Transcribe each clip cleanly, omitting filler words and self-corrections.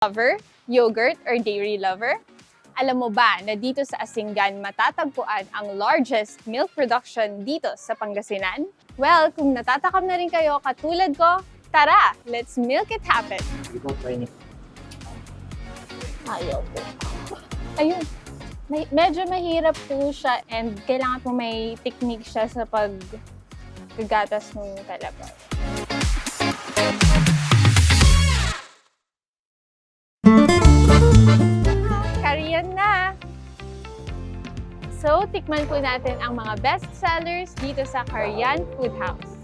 Lover, yogurt, or dairy lover? Alam mo ba na dito sa ASINGAN matatagpuan ang largest milk production dito sa Pangasinan? Well, kung natatakam na rin kayo katulad ko, tara, let's milk it happen! Ayaw po. Ayun. Medyo mahirap po siya and kailangan po may technique siya sa paggatas ng kalabaw. Kariyan na! So, tikman po natin ang mga best sellers dito sa Korean Food House.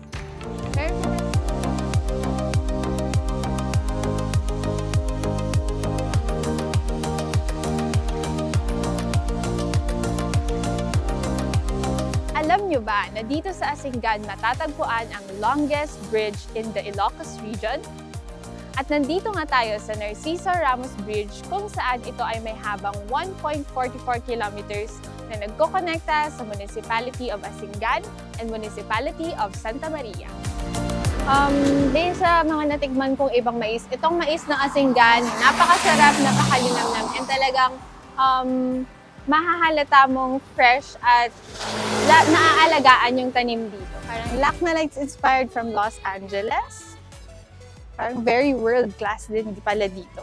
Alam nyo ba na dito sa ASINGAN matatagpuan ang longest bridge in the Ilocos region? At nandito nga tayo sa Narciso Ramos Bridge kung saan ito ay may habang 1.44 kilometers na nagkokonekta sa Municipality of ASINGAN and Municipality of Santa Maria. Based sa mga natikman kong ibang mais, itong mais ng ASINGAN, napakasarap, napakalinamnam, and talagang mahahalata mong fresh at naaalagaan yung tanim dito. Parang lack na lights inspired from Los Angeles. Parang very world class din pala dito.